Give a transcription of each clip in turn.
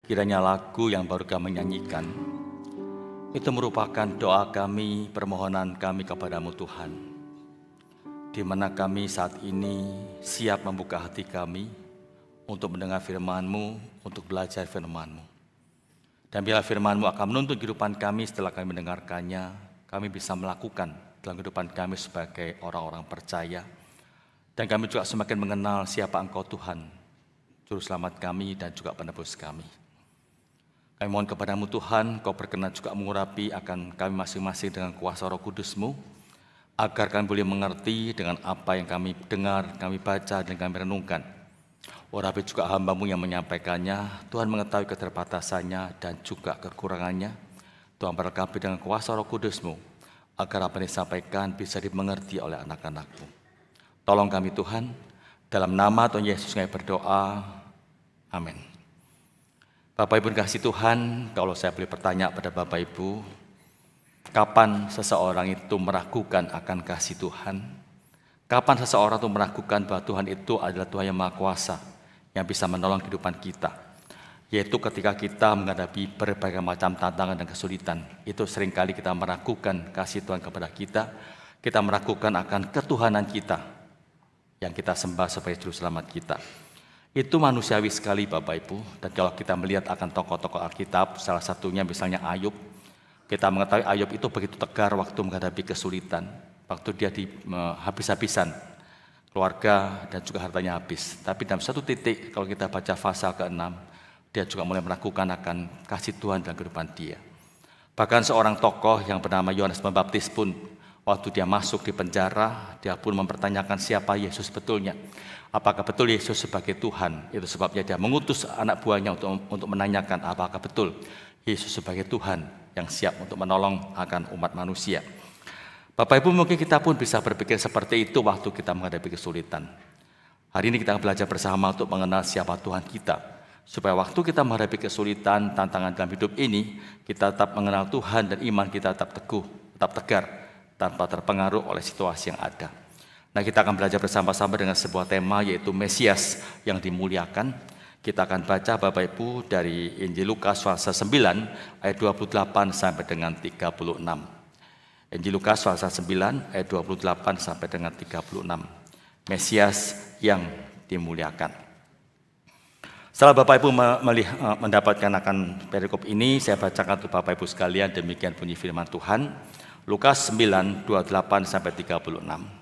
Kiranya lagu yang baru kami nyanyikan itu merupakan doa kami, permohonan kami kepadamu Tuhan, di mana kami saat ini siap membuka hati kami untuk mendengar firman-Mu, untuk belajar firman-Mu. Dan bila firman-Mu akan menuntun kehidupan kami setelah kami mendengarkannya, kami bisa melakukan dalam kehidupan kami sebagai orang-orang percaya. Dan kami juga semakin mengenal siapa Engkau Tuhan, Juru Selamat kami dan juga penebus kami. Kami mohon kepadamu Tuhan, Kau berkenan juga mengurapi akan kami masing-masing dengan kuasa Roh Kudus-Mu, agar kami boleh mengerti dengan apa yang kami dengar, kami baca, dan kami renungkan. Urapi juga hamba-Mu yang menyampaikannya, Tuhan mengetahui keterbatasannya dan juga kekurangannya. Tuhan berkapi dengan kuasa Roh Kudus-Mu, agar apa yang disampaikan bisa dimengerti oleh anak-anak-Mu. Tolong kami Tuhan, dalam nama Tuhan Yesus kami berdoa, amin. Bapak Ibu kasih Tuhan, kalau saya boleh bertanya pada Bapak Ibu, kapan seseorang itu meragukan akan kasih Tuhan? Kapan seseorang itu meragukan bahwa Tuhan itu adalah Tuhan yang Maha Kuasa, yang bisa menolong kehidupan kita? Yaitu ketika kita menghadapi berbagai macam tantangan dan kesulitan. Itu seringkali kita meragukan kasih Tuhan kepada kita. Kita meragukan akan ketuhanan kita, yang kita sembah sebagai Juru Selamat kita. Itu manusiawi sekali Bapak Ibu. Dan kalau kita melihat akan tokoh-tokoh Alkitab, salah satunya misalnya Ayub, kita mengetahui Ayub itu begitu tegar waktu menghadapi kesulitan, waktu dia habis-habisan, keluarga dan juga hartanya habis. Tapi dalam satu titik kalau kita baca pasal ke-6, dia juga mulai meragukan akan kasih Tuhan dalam kehidupan dia. Bahkan seorang tokoh yang bernama Yohanes Pembaptis pun, waktu dia masuk di penjara, dia pun mempertanyakan siapa Yesus betulnya. Apakah betul Yesus sebagai Tuhan? Itu sebabnya dia mengutus anak buahnya untuk menanyakan apakah betul Yesus sebagai Tuhan yang siap untuk menolong akan umat manusia. Bapak Ibu, mungkin kita pun bisa berpikir seperti itu waktu kita menghadapi kesulitan. Hari ini kita akan belajar bersama untuk mengenal siapa Tuhan kita, supaya waktu kita menghadapi kesulitan, tantangan dalam hidup ini, kita tetap mengenal Tuhan dan iman kita tetap teguh, tetap tegar, tanpa terpengaruh oleh situasi yang ada. Nah, kita akan belajar bersama-sama dengan sebuah tema, yaitu Mesias yang dimuliakan. Kita akan baca Bapak Ibu dari Injil Lukas pasal 9 ayat 28 sampai dengan 36. Injil Lukas pasal 9 ayat 28 sampai dengan 36. Mesias yang dimuliakan. Setelah Bapak Ibu mendapatkan akan perikop ini, saya bacakan untuk Bapak Ibu sekalian, demikian bunyi firman Tuhan. Lukas 9, 28 sampai 36.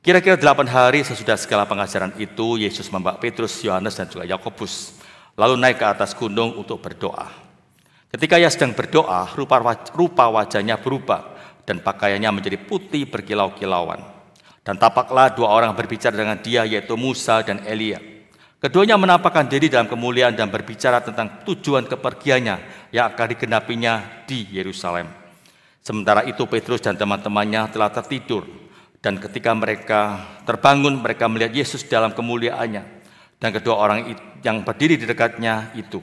Kira-kira 8 hari sesudah segala pengajaran itu, Yesus membawa Petrus, Yohanes, dan juga Yakobus, lalu naik ke atas gunung untuk berdoa. Ketika ia sedang berdoa, rupa wajahnya berubah, dan pakaiannya menjadi putih berkilau-kilauan. Dan tampaklah 2 orang berbicara dengan dia, yaitu Musa dan Elia. Keduanya menampakkan diri dalam kemuliaan dan berbicara tentang tujuan kepergiannya yang akan digenapinya di Yerusalem. Sementara itu Petrus dan teman-temannya telah tertidur. Dan ketika mereka terbangun, mereka melihat Yesus dalam kemuliaannya dan kedua orang yang berdiri di dekatnya itu.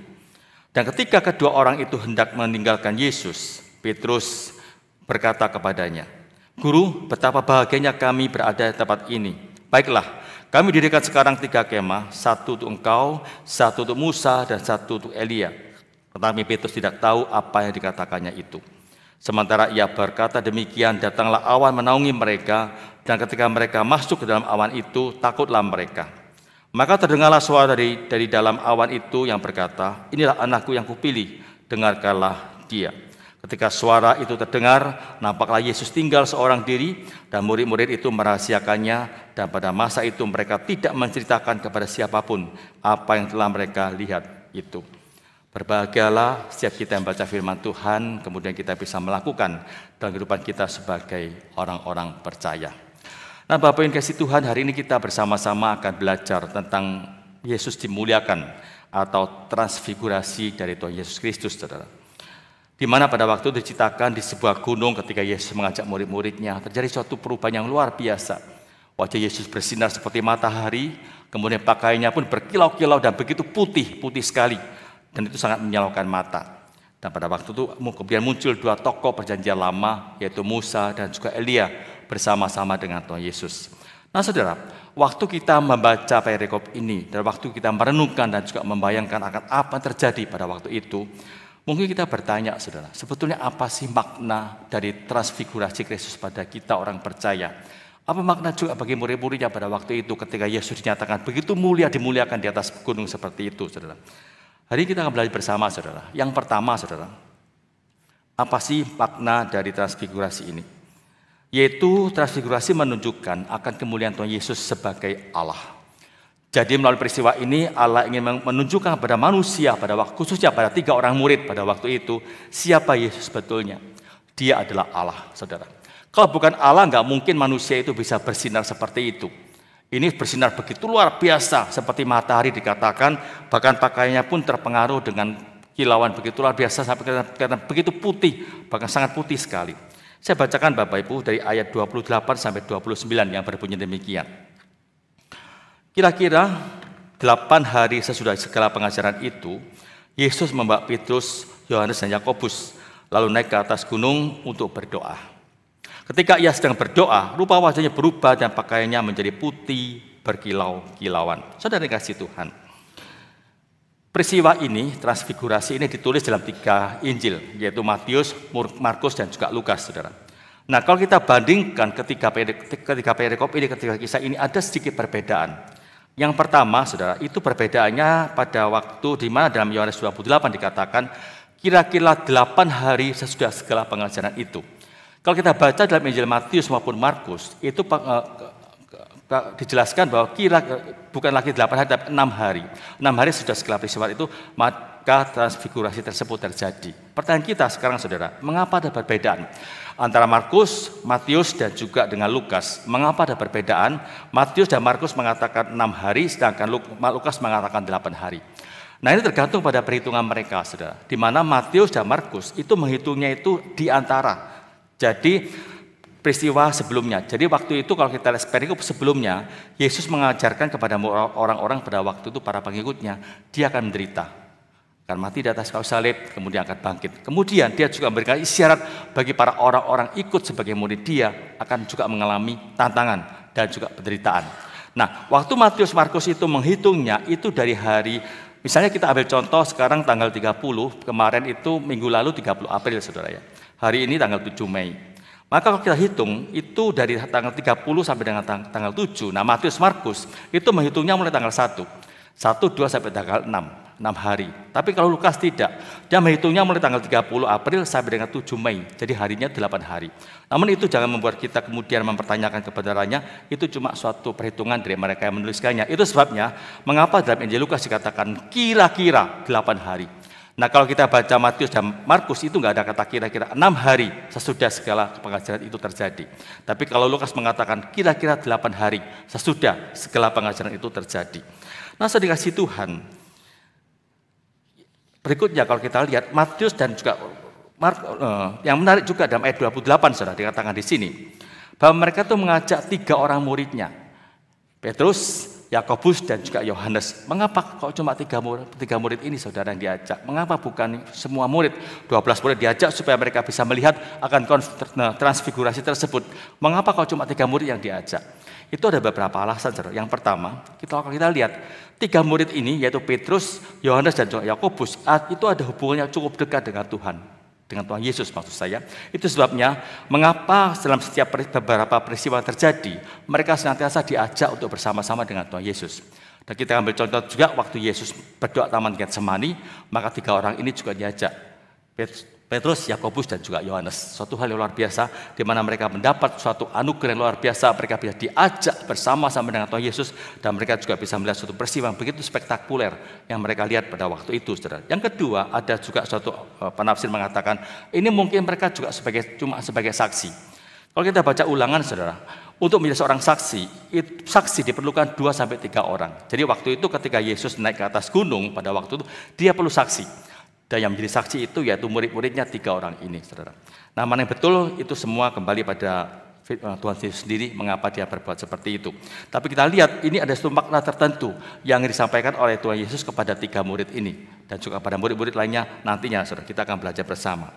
Dan ketika kedua orang itu hendak meninggalkan Yesus, Petrus berkata kepadanya, "Guru, betapa bahagianya kami berada di tempat ini. Baiklah, kami dirikan sekarang 3 kemah, 1 untuk engkau, 1 untuk Musa, dan 1 untuk Elia." Tetapi Petrus tidak tahu apa yang dikatakannya itu. Sementara ia berkata demikian, datanglah awan menaungi mereka, dan ketika mereka masuk ke dalam awan itu, takutlah mereka. Maka terdengarlah suara dari dalam awan itu yang berkata, "Inilah anakku yang kupilih, dengarkanlah dia." Ketika suara itu terdengar, nampaklah Yesus tinggal seorang diri, dan murid-murid itu merahasiakannya, dan pada masa itu mereka tidak menceritakan kepada siapapun apa yang telah mereka lihat itu. Berbahagialah setiap kita yang baca firman Tuhan, kemudian kita bisa melakukan dalam kehidupan kita sebagai orang-orang percaya. Nah, Bapak yang kasih Tuhan, hari ini kita bersama-sama akan belajar tentang Yesus dimuliakan atau transfigurasi dari Tuhan Yesus Kristus, saudara. Di mana pada waktu diceritakan di sebuah gunung ketika Yesus mengajak murid-muridnya, terjadi suatu perubahan yang luar biasa. Wajah Yesus bersinar seperti matahari, kemudian pakaiannya pun berkilau-kilau dan begitu putih sekali. Dan itu sangat menyilaukan mata. Dan pada waktu itu kemudian muncul 2 tokoh perjanjian lama, yaitu Musa dan juga Elia, bersama-sama dengan Tuhan Yesus. Nah saudara, waktu kita membaca perikop ini, dan waktu kita merenungkan dan juga membayangkan akan apa yang terjadi pada waktu itu, mungkin kita bertanya saudara, sebetulnya apa sih makna dari transfigurasi Kristus pada kita orang percaya? Apa makna juga bagi murid-muridnya pada waktu itu ketika Yesus dinyatakan begitu mulia, dimuliakan di atas gunung seperti itu saudara. Hari ini kita akan belajar bersama saudara. Yang pertama saudara, apa sih makna dari transfigurasi ini? Yaitu transfigurasi menunjukkan akan kemuliaan Tuhan Yesus sebagai Allah. Jadi melalui peristiwa ini Allah ingin menunjukkan kepada manusia pada waktu, khususnya pada 3 orang murid pada waktu itu, siapa Yesus sebetulnya. Dia adalah Allah, saudara. Kalau bukan Allah, nggak mungkin manusia itu bisa bersinar seperti itu. Ini bersinar begitu luar biasa, seperti matahari dikatakan, bahkan pakaiannya pun terpengaruh dengan kilauan begitu luar biasa, sampai karena begitu putih, bahkan sangat putih sekali. Saya bacakan Bapak Ibu dari ayat 28 sampai 29 yang berbunyi demikian. Kira-kira 8 hari sesudah segala pengajaran itu, Yesus membawa Petrus, Yohanes dan Yakobus lalu naik ke atas gunung untuk berdoa. Ketika ia sedang berdoa, rupa wajahnya berubah dan pakaiannya menjadi putih berkilau-kilauan. Saudara kasih Tuhan. Peristiwa ini, transfigurasi ini ditulis dalam 3 Injil, yaitu Matius, Markus, dan juga Lukas, saudara. Nah, kalau kita bandingkan ketika perikop ini, ketika kisah ini ada sedikit perbedaan. Yang pertama, saudara, itu perbedaannya pada waktu di mana dalam Yohanes 28 dikatakan, kira-kira 8 hari sesudah segala pengajaran itu. Kalau kita baca dalam Injil Matius maupun Markus, itu dijelaskan bahwa bukan lagi 8 hari, tapi 6 hari. 6 hari sudah segala peristiwa itu, maka transfigurasi tersebut terjadi. Pertanyaan kita sekarang saudara, mengapa ada perbedaan antara Markus, Matius, dan juga dengan Lukas? Mengapa ada perbedaan? Matius dan Markus mengatakan 6 hari, sedangkan Lukas mengatakan 8 hari. Nah ini tergantung pada perhitungan mereka saudara. Di mana Matius dan Markus itu menghitungnya itu di antara. Jadi peristiwa sebelumnya. Jadi waktu itu kalau kita lihat perikop sebelumnya, Yesus mengajarkan kepada orang-orang pada waktu itu para pengikutnya, dia akan menderita, akan mati di atas kayu salib, kemudian akan bangkit. Kemudian dia juga memberikan isyarat bagi para orang-orang ikut sebagai murid dia akan juga mengalami tantangan dan juga penderitaan. Nah, waktu Matius Markus itu menghitungnya itu dari hari, misalnya kita ambil contoh sekarang tanggal 30, kemarin itu minggu lalu 30 April saudara ya. Hari ini tanggal 7 Mei. Maka kalau kita hitung, itu dari tanggal 30 sampai dengan tanggal 7. Nah, Matius Markus itu menghitungnya mulai tanggal 1. 1, 2 sampai tanggal 6. 6 hari. Tapi kalau Lukas tidak. Dia menghitungnya mulai tanggal 30 April sampai dengan 7 Mei. Jadi harinya 8 hari. Namun itu jangan membuat kita kemudian mempertanyakan kebenarannya. Itu cuma suatu perhitungan dari mereka yang menuliskannya. Itu sebabnya mengapa dalam Injil Lukas dikatakan kira-kira 8 hari. Nah kalau kita baca Matius dan Markus itu nggak ada kata kira-kira 6 hari sesudah segala pengajaran itu terjadi. Tapi kalau Lukas mengatakan kira-kira 8 hari sesudah segala pengajaran itu terjadi. Nah saya dikasih Tuhan. Berikutnya kalau kita lihat Matius dan juga yang menarik juga dalam ayat 28 saudara dikatakan di sini. Bahwa mereka tuh mengajak 3 orang muridnya. Petrus, Yakobus dan juga Yohanes. Mengapa kok cuma 3 murid ini saudara yang diajak? Mengapa bukan semua murid? 12 murid diajak supaya mereka bisa melihat akan transfigurasi tersebut. Mengapa kok cuma 3 murid yang diajak? Itu ada beberapa alasan saudara. Yang pertama, kalau kita lihat 3 murid ini yaitu Petrus, Yohanes dan juga Yakobus itu ada hubungannya cukup dekat dengan Tuhan. Dengan Tuhan Yesus maksud saya. Itu sebabnya mengapa dalam setiap beberapa peristiwa terjadi, mereka senantiasa diajak untuk bersama-sama dengan Tuhan Yesus. Dan kita ambil contoh juga waktu Yesus berdoa taman Getsemani, maka 3 orang ini juga diajak. Petrus, Yakobus dan juga Yohanes. Suatu hal yang luar biasa di mana mereka mendapat suatu anugerah yang luar biasa, mereka bisa diajak bersama-sama dengan Tuhan Yesus dan mereka juga bisa melihat suatu peristiwa yang begitu spektakuler yang mereka lihat pada waktu itu, saudara. Yang kedua, ada juga suatu penafsir mengatakan ini mungkin mereka juga cuma sebagai saksi. Kalau kita baca Ulangan, saudara, untuk menjadi seorang saksi diperlukan 2 sampai 3 orang. Jadi waktu itu ketika Yesus naik ke atas gunung pada waktu itu dia perlu saksi. Dan yang menjadi saksi itu yaitu murid-muridnya 3 orang ini, saudara. Nah, mana yang betul itu semua kembali pada Tuhan Yesus sendiri mengapa dia berbuat seperti itu. Tapi kita lihat ini ada satu makna tertentu yang disampaikan oleh Tuhan Yesus kepada 3 murid ini. dan juga pada murid-murid lainnya nantinya, saudara, kita akan belajar bersama.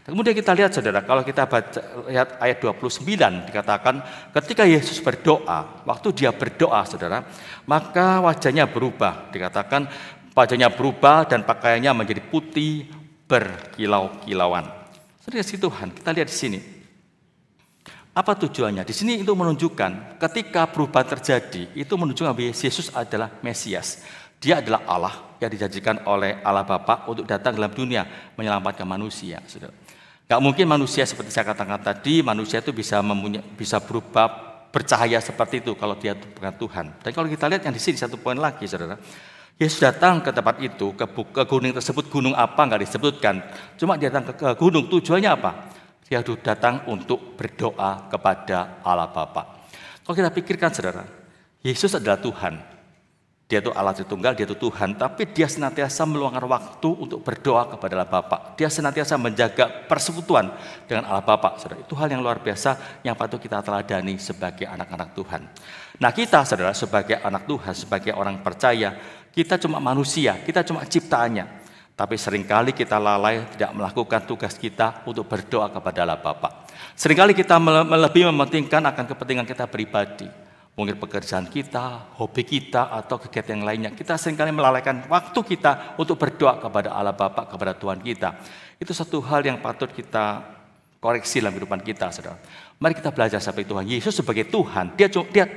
Dan kemudian kita lihat, saudara, kalau kita baca lihat ayat 29 dikatakan ketika Yesus berdoa, waktu dia berdoa, saudara, maka wajahnya berubah, dikatakan wajahnya berubah dan pakaiannya menjadi putih berkilau-kilauan. Saudara Tuhan, kita lihat di sini. Apa tujuannya? Di sini itu menunjukkan ketika perubahan terjadi, itu menunjukkan bahwa Yesus adalah Mesias. Dia adalah Allah yang dijanjikan oleh Allah Bapa untuk datang dalam dunia menyelamatkan manusia. Saudara. Gak mungkin manusia seperti saya katakan tadi, manusia itu bisa berubah bercahaya seperti itu kalau dia bukan Tuhan. Dan kalau kita lihat yang di sini satu poin lagi, saudara. Yesus datang ke tempat itu, ke gunung tersebut, gunung apa nggak disebutkan. Cuma dia datang ke gunung, tujuannya apa? Dia datang untuk berdoa kepada Allah Bapa. Kalau kita pikirkan, saudara, Yesus adalah Tuhan. Dia itu Allah Tritunggal, dia itu Tuhan. Tapi dia senantiasa meluangkan waktu untuk berdoa kepada Allah Bapa. Dia senantiasa menjaga persekutuan dengan Allah Bapa. Saudara, itu hal yang luar biasa yang patut kita teladani sebagai anak-anak Tuhan. Nah kita, saudara, sebagai anak Tuhan, sebagai orang percaya, kita cuma manusia, kita cuma ciptaannya. Tapi seringkali kita lalai tidak melakukan tugas kita untuk berdoa kepada Allah Bapa. Seringkali kita lebih mementingkan akan kepentingan kita pribadi. Mungkin pekerjaan kita, hobi kita, atau kegiatan yang lainnya. Kita seringkali melalaikan waktu kita untuk berdoa kepada Allah Bapa, kepada Tuhan kita. Itu satu hal yang patut kita koreksi dalam kehidupan kita, saudara. Mari kita belajar seperti Tuhan. Yesus sebagai Tuhan, dia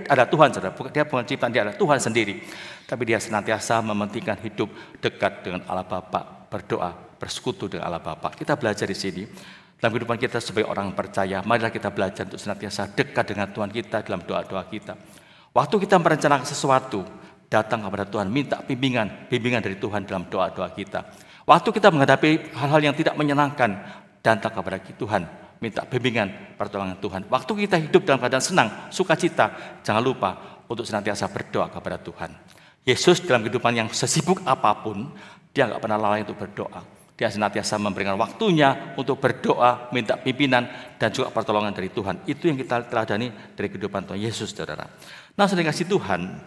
adalah Tuhan, saudara. Dia bukan ciptaan, dia adalah Tuhan sendiri. Tapi dia senantiasa mementingkan hidup dekat dengan Allah Bapa, berdoa, bersekutu dengan Allah Bapa. Kita belajar di sini. Dalam kehidupan kita sebagai orang percaya, marilah kita belajar untuk senantiasa dekat dengan Tuhan kita dalam doa-doa kita. Waktu kita merencanakan sesuatu, datang kepada Tuhan, minta bimbingan dari Tuhan dalam doa-doa kita. Waktu kita menghadapi hal-hal yang tidak menyenangkan, datang kepada Tuhan, minta bimbingan, pertolongan Tuhan. Waktu kita hidup dalam keadaan senang, sukacita, jangan lupa untuk senantiasa berdoa kepada Tuhan. Yesus dalam kehidupan yang sesibuk apapun, dia nggak pernah lalai untuk berdoa. Dia senantiasa memberikan waktunya untuk berdoa, minta pimpinan, dan juga pertolongan dari Tuhan. Itu yang kita teladani dari kehidupan Tuhan Yesus, saudara. Nah, saudara kasih Tuhan,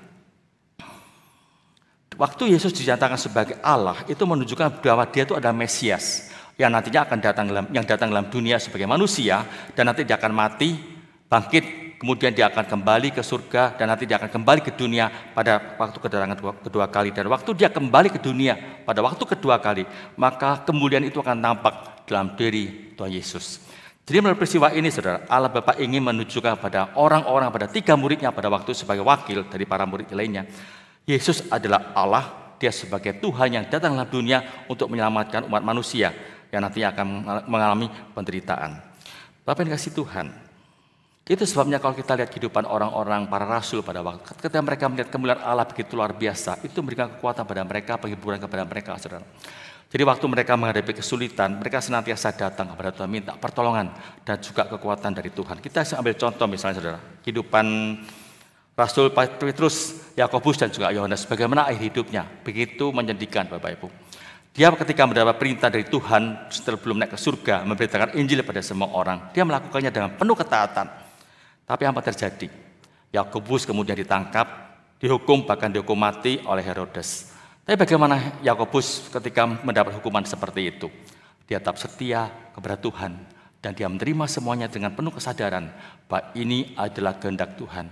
waktu Yesus dinyatakan sebagai Allah, itu menunjukkan bahwa dia itu adalah Mesias, yang nantinya akan datang dalam dunia sebagai manusia, dan nanti dia akan mati, bangkit, kemudian dia akan kembali ke surga, dan nanti dia akan kembali ke dunia pada waktu kedatangan kedua kali. Dan waktu dia kembali ke dunia pada waktu kedua kali, maka kemuliaan itu akan nampak dalam diri Tuhan Yesus. Jadi melalui peristiwa ini, saudara, Allah Bapa ingin menunjukkan pada orang-orang, pada 3 muridnya pada waktu sebagai wakil dari para murid lainnya, Yesus adalah Allah, dia sebagai Tuhan yang datang dalam dunia untuk menyelamatkan umat manusia yang nantinya akan mengalami penderitaan. Bapak yang dikasihi Tuhan, itu sebabnya kalau kita lihat kehidupan orang-orang para rasul pada waktu ketika mereka melihat kemuliaan Allah begitu luar biasa, itu memberikan kekuatan pada mereka, penghiburan kepada mereka, saudara. Jadi waktu mereka menghadapi kesulitan, mereka senantiasa datang kepada Tuhan, minta pertolongan dan juga kekuatan dari Tuhan. Kita ambil contoh misalnya, saudara, kehidupan Rasul Petrus, Yakobus, dan juga Yohanes, bagaimana akhir hidupnya, begitu menyedihkan, Bapak Ibu. Dia ketika mendapat perintah dari Tuhan, setelah belum naik ke surga, memberitakan Injil pada semua orang, dia melakukannya dengan penuh ketaatan. Tapi apa terjadi? Yakobus kemudian ditangkap, dihukum, bahkan dihukum mati oleh Herodes. Tapi bagaimana Yakobus ketika mendapat hukuman seperti itu? Dia tetap setia kepada Tuhan, dan dia menerima semuanya dengan penuh kesadaran bahwa ini adalah kehendak Tuhan.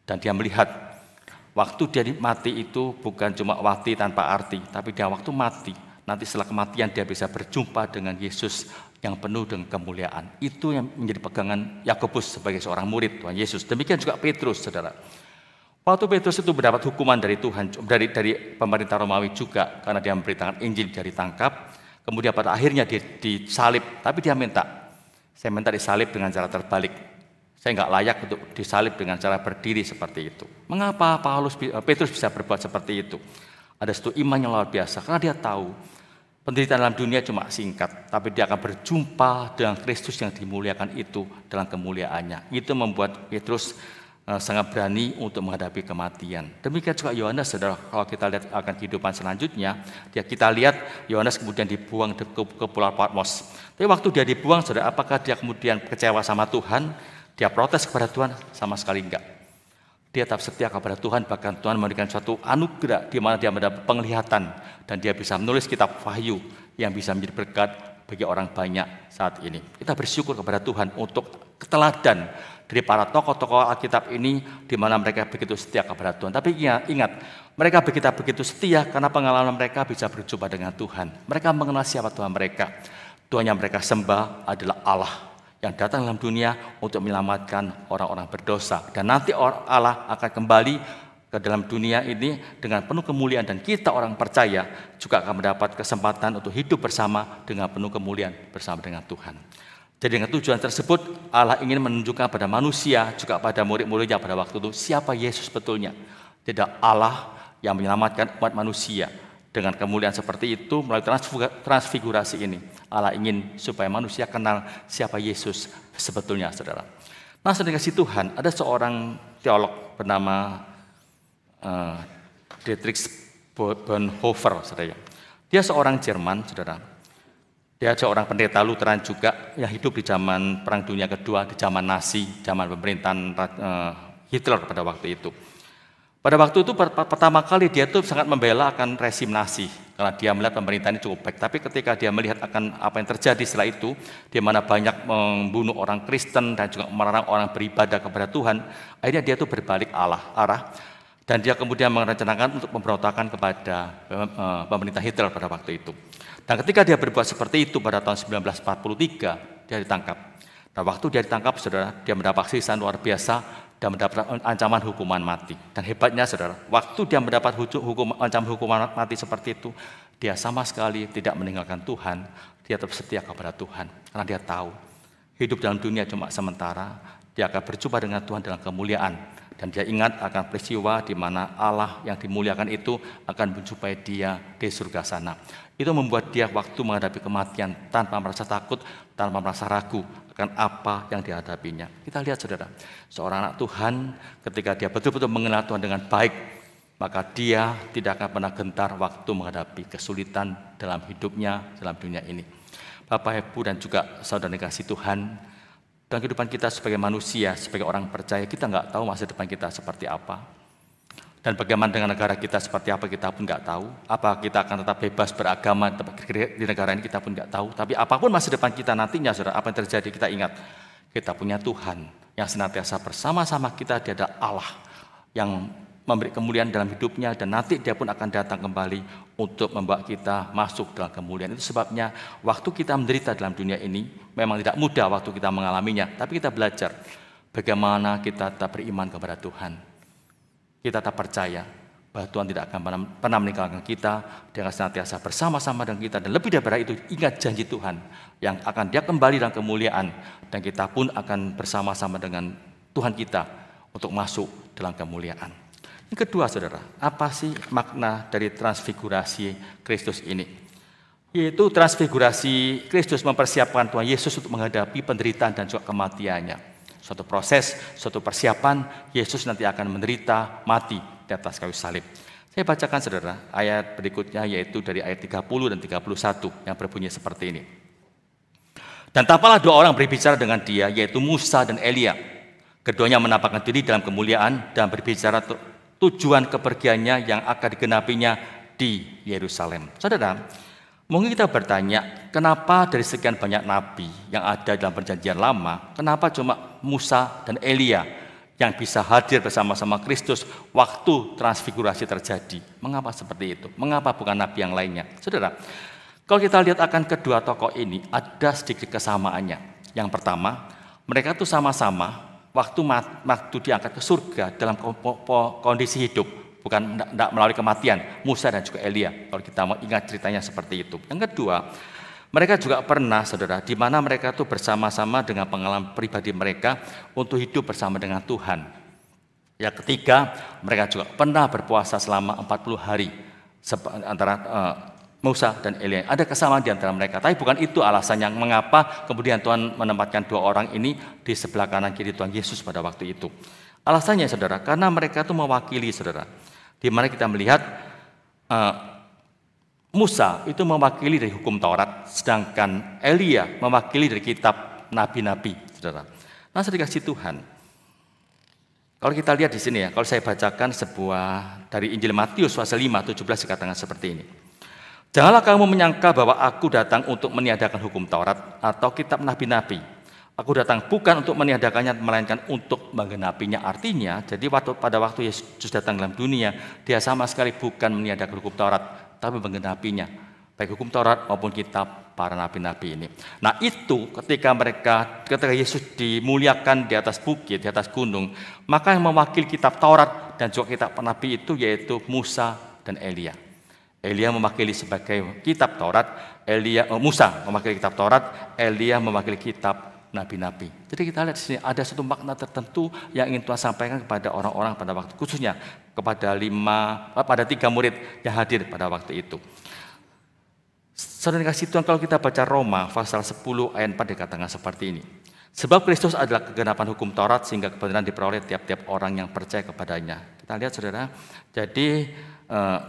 Dan dia melihat waktu dia mati itu bukan cuma mati tanpa arti, tapi dia waktu mati, nanti setelah kematian dia bisa berjumpa dengan Yesus yang penuh dengan kemuliaan. Itu yang menjadi pegangan Yakobus sebagai seorang murid Tuhan Yesus. Demikian juga Petrus, saudara. Waktu Petrus itu mendapat hukuman dari Tuhan, dari pemerintah Romawi juga, karena dia memberitakan Injil, dia ditangkap. Kemudian pada akhirnya dia disalib, tapi dia saya minta disalib dengan cara terbalik. Saya nggak layak untuk disalib dengan cara berdiri seperti itu. Mengapa Petrus bisa berbuat seperti itu? Ada satu iman yang luar biasa, karena dia tahu penderitaan dalam dunia cuma singkat, tapi dia akan berjumpa dengan Kristus yang dimuliakan itu dalam kemuliaannya. Itu membuat Petrus sangat berani untuk menghadapi kematian. Demikian juga Yohanes, saudara. Kalau kita lihat akan kehidupan selanjutnya, kita lihat Yohanes kemudian dibuang ke Pulau Patmos. Tapi waktu dia dibuang, saudara, apakah dia kemudian kecewa sama Tuhan? Dia protes kepada Tuhan? Sama sekali enggak. Dia tetap setia kepada Tuhan, bahkan Tuhan memberikan suatu anugerah di mana dia mendapat penglihatan dan dia bisa menulis kitab Wahyu yang bisa menjadi berkat bagi orang banyak saat ini. Kita bersyukur kepada Tuhan untuk keteladan dari para tokoh-tokoh Alkitab ini di mana mereka begitu setia kepada Tuhan. Tapi ingat, mereka begitu setia karena pengalaman mereka bisa berjumpa dengan Tuhan. Mereka mengenal siapa Tuhan mereka. Tuhan yang mereka sembah adalah Allah yang datang dalam dunia untuk menyelamatkan orang-orang berdosa. Dan nanti Allah akan kembali ke dalam dunia ini dengan penuh kemuliaan, dan kita orang percaya juga akan mendapat kesempatan untuk hidup bersama dengan penuh kemuliaan bersama dengan Tuhan. Jadi dengan tujuan tersebut Allah ingin menunjukkan pada manusia, juga pada murid-muridnya pada waktu itu, siapa Yesus betulnya. Tidak Allah yang menyelamatkan umat manusia. Dengan kemuliaan seperti itu, melalui transfigurasi ini, Allah ingin supaya manusia kenal siapa Yesus sebetulnya, saudara. Nah, saudara kasih Tuhan, ada seorang teolog bernama Dietrich Bonhoeffer, saudara. Dia seorang Jerman, saudara. Dia seorang pendeta Lutheran juga yang hidup di zaman Perang Dunia Kedua, di zaman Nazi, zaman pemerintahan Hitler pada waktu itu. Pada waktu itu pertama kali dia tuh sangat membela akan rezim Nazi karena dia melihat pemerintahan ini cukup baik. Tapi ketika dia melihat akan apa yang terjadi setelah itu, di mana banyak membunuh orang Kristen dan juga melarang orang beribadah kepada Tuhan, akhirnya dia tuh berbalik arah dan dia kemudian merencanakan untuk pemberontakan kepada pemerintah Hitler pada waktu itu. Dan ketika dia berbuat seperti itu pada tahun 1943, dia ditangkap. Nah, waktu dia ditangkap, saudara, dia mendapat siksaan luar biasa dan mendapat ancaman hukuman mati. Dan hebatnya, saudara, waktu dia mendapat ancaman hukuman mati seperti itu, dia sama sekali tidak meninggalkan Tuhan. Dia tetap setia kepada Tuhan karena dia tahu hidup dalam dunia cuma sementara. Dia akan berjumpa dengan Tuhan dalam kemuliaan, dan dia ingat akan peristiwa di mana Allah yang dimuliakan itu akan menjumpai dia di surga sana. Itu membuat dia waktu menghadapi kematian tanpa merasa takut, tanpa merasa ragu akan apa yang dihadapinya. Kita lihat, saudara, seorang anak Tuhan ketika dia betul-betul mengenal Tuhan dengan baik, maka dia tidak akan pernah gentar waktu menghadapi kesulitan dalam hidupnya, dalam dunia ini. Bapak, Ibu, dan juga saudara kasih Tuhan, dalam kehidupan kita sebagai manusia, sebagai orang percaya, kita nggak tahu masa depan kita seperti apa. Dan bagaimana dengan negara kita seperti apa, kita pun nggak tahu. Apa kita akan tetap bebas beragama di negara ini, kita pun nggak tahu. Tapi apapun masa depan kita nantinya, saudara, apa yang terjadi, kita ingat, kita punya Tuhan yang senantiasa bersama-sama kita. Dia adalah Allah yang memberi kemuliaan dalam hidupnya, dan nanti dia pun akan datang kembali untuk membawa kita masuk dalam kemuliaan. Itu sebabnya waktu kita menderita dalam dunia ini memang tidak mudah waktu kita mengalaminya, tapi kita belajar bagaimana kita tetap beriman kepada Tuhan. Kita tetap percaya bahwa Tuhan tidak akan pernah meninggalkan kita. Dia akan senantiasa bersama-sama dengan kita, dan lebih daripada itu, ingat janji Tuhan yang akan dia kembali dalam kemuliaan, dan kita pun akan bersama-sama dengan Tuhan kita untuk masuk dalam kemuliaan. Yang kedua, saudara, apa sih makna dari transfigurasi Kristus ini? Yaitu transfigurasi Kristus mempersiapkan Tuhan Yesus untuk menghadapi penderitaan dan juga kematiannya. Suatu proses, suatu persiapan, Yesus nanti akan menderita, mati di atas kayu salib. Saya bacakan, saudara, ayat berikutnya, yaitu dari ayat 30 dan 31 yang berbunyi seperti ini. Dan tampaklah dua orang berbicara dengan dia, yaitu Musa dan Elia. Keduanya menampakkan diri dalam kemuliaan dan berbicara tujuan kepergiannya yang akan digenapinya di Yerusalem. Saudara, mungkin kita bertanya, kenapa dari sekian banyak nabi yang ada dalam perjanjian lama, kenapa cuma Musa dan Elia yang bisa hadir bersama-sama Kristus waktu transfigurasi terjadi? Mengapa seperti itu? Mengapa bukan nabi yang lainnya? Saudara, kalau kita lihat akan kedua tokoh ini, ada sedikit kesamaannya. Yang pertama, mereka tuh sama-sama waktu diangkat ke surga dalam kondisi hidup, bukan tidak melalui kematian. Musa dan juga Elia, kalau kita mau ingat ceritanya seperti itu. Yang kedua, mereka juga pernah, saudara, di mana mereka itu bersama-sama dengan pengalaman pribadi mereka untuk hidup bersama dengan Tuhan. Yang ketiga, mereka juga pernah berpuasa selama 40 hari antara Musa dan Elia. Ada kesamaan di antara mereka, tapi bukan itu alasannya mengapa kemudian Tuhan menempatkan dua orang ini di sebelah kanan kiri Tuhan Yesus pada waktu itu. Alasannya, saudara, karena mereka itu mewakili, saudara, di mana kita melihat Musa itu mewakili dari hukum Taurat, sedangkan Elia mewakili dari kitab nabi-nabi, saudara. Nah, saudara kasih Tuhan, Kalau kita lihat di sini ya, kalau saya bacakan sebuah dari Injil Matius pasal 5, 17 dikatakan seperti ini. Janganlah kamu menyangka bahwa aku datang untuk meniadakan hukum Taurat atau kitab nabi-nabi. Aku datang bukan untuk meniadakannya, melainkan untuk menggenapinya. Artinya, jadi pada waktu Yesus datang dalam dunia, dia sama sekali bukan meniadakan hukum Taurat, tapi menggenapinya. Baik hukum Taurat maupun kitab para nabi-nabi ini. Nah itu ketika Yesus dimuliakan di atas bukit, di atas gunung, maka yang mewakili kitab Taurat dan juga kitab nabi itu yaitu Musa dan Elia. Elia mewakili sebagai kitab Taurat, Musa mewakili kitab Taurat, Elia mewakili kitab nabi-nabi. Jadi kita lihat di sini ada satu makna tertentu yang ingin Tuhan sampaikan kepada orang-orang pada waktu, khususnya pada 3 murid yang hadir pada waktu itu. Saudara kasih Tuhan, kalau kita baca Roma pasal 10 ayat 4 dikatakan seperti ini. Sebab Kristus adalah kegenapan hukum Taurat sehingga kebenaran diperoleh tiap-tiap orang yang percaya kepadanya. Kita lihat saudara, jadi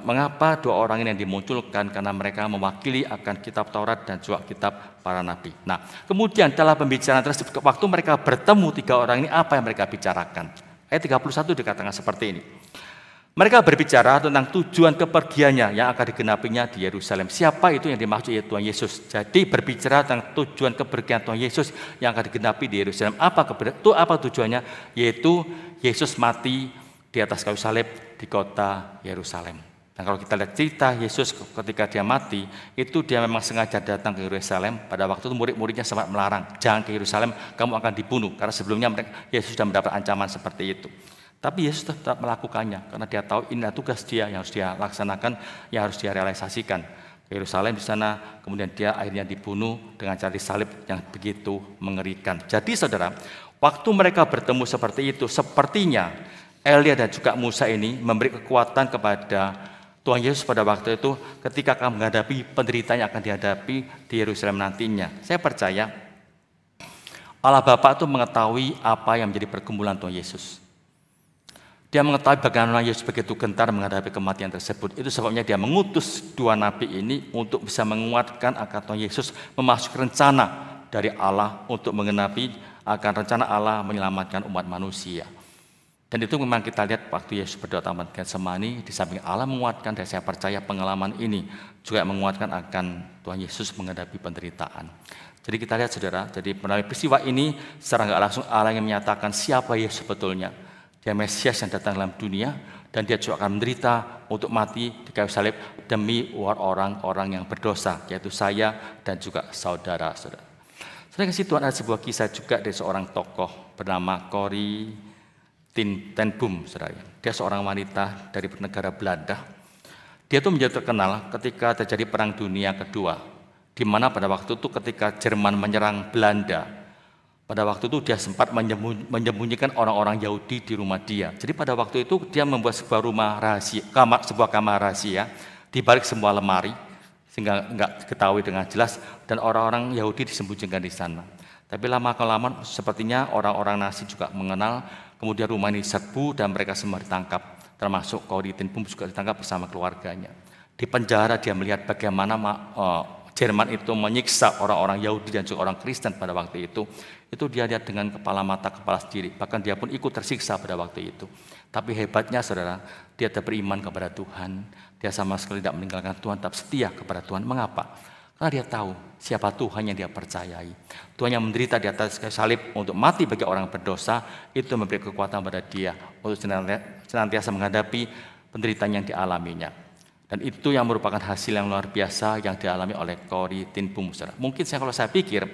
mengapa 2 orang ini yang dimunculkan? Karena mereka mewakili akan kitab Taurat dan juga kitab para nabi. Nah, kemudian dalam pembicaraan tersebut, waktu mereka bertemu 3 orang ini, apa yang mereka bicarakan? Ayat 31 dikatakan seperti ini. Mereka berbicara tentang tujuan kepergiannya yang akan digenapinya di Yerusalem. Siapa itu yang dimaksud yaitu Tuhan Yesus. Jadi berbicara tentang tujuan kepergian Tuhan Yesus yang akan digenapi di Yerusalem. Apa tujuannya? Yaitu Yesus mati di atas kayu salib di kota Yerusalem. Dan kalau kita lihat cerita Yesus ketika dia mati, itu dia memang sengaja datang ke Yerusalem. Pada waktu itu murid-muridnya sempat melarang, jangan ke Yerusalem, kamu akan dibunuh. Karena sebelumnya Yesus sudah mendapat ancaman seperti itu. Tapi Yesus tetap melakukannya karena dia tahu inilah tugas dia yang harus dia laksanakan, yang harus dia realisasikan. Ke Yerusalem di sana, kemudian dia akhirnya dibunuh dengan cara disalib yang begitu mengerikan. Jadi saudara, waktu mereka bertemu seperti itu, sepertinya Elia dan juga Musa ini memberi kekuatan kepada Tuhan Yesus pada waktu itu ketika akan menghadapi penderitaan yang akan dihadapi di Yerusalem nantinya. Saya percaya Allah Bapa itu mengetahui apa yang menjadi pergumulan Tuhan Yesus. Dia mengetahui bagaimana Yesus begitu gentar menghadapi kematian tersebut. Itu sebabnya dia mengutus 2 nabi ini untuk bisa menguatkan akan Tuhan Yesus memasuki rencana dari Allah untuk menggenapi akan rencana Allah menyelamatkan umat manusia. Dan itu memang kita lihat waktu Yesus berdoa taman Getsemani, di samping Allah menguatkan, dan saya percaya pengalaman ini juga menguatkan akan Tuhan Yesus menghadapi penderitaan. Jadi kita lihat saudara, jadi melalui peristiwa ini secara nggak langsung Allah yang menyatakan siapa Yesus sebetulnya. Dia Mesias yang datang dalam dunia dan dia juga akan menderita untuk mati di kayu salib demi orang-orang yang berdosa, yaitu saya dan juga saudara-saudara. Saya kasih Tuhan, ada sebuah kisah juga dari seorang tokoh bernama Corrie ten Boom, saudara. Dia seorang wanita dari negara Belanda. Dia itu menjadi terkenal ketika terjadi Perang Dunia Kedua, di mana pada waktu itu ketika Jerman menyerang Belanda, pada waktu itu dia sempat menyembunyikan orang-orang Yahudi di rumah dia. Jadi pada waktu itu dia membuat sebuah rumah rahasia, sebuah kamar rahasia di balik semua lemari sehingga enggak ketahui dengan jelas, dan orang-orang Yahudi disembunyikan di sana. Tapi lama-kelamaan sepertinya orang-orang Nazi juga mengenal, kemudian rumah ini diserbu dan mereka semua ditangkap, termasuk Corrie ten Boom juga ditangkap bersama keluarganya. Di penjara dia melihat bagaimana Jerman itu menyiksa orang-orang Yahudi dan juga orang Kristen pada waktu itu dia lihat dengan kepala mata kepala sendiri. Bahkan dia pun ikut tersiksa pada waktu itu. Tapi hebatnya saudara, dia tetap beriman kepada Tuhan. Dia sama sekali tidak meninggalkan Tuhan, tetap setia kepada Tuhan. Mengapa? Karena dia tahu siapa Tuhan yang dia percayai. Tuhan yang menderita di atas kayu salib untuk mati bagi orang berdosa, itu memberi kekuatan pada dia untuk senantiasa menghadapi penderitaan yang dialaminya. Dan itu yang merupakan hasil yang luar biasa yang dialami oleh Corrie ten Boom. Mungkin kalau saya pikir,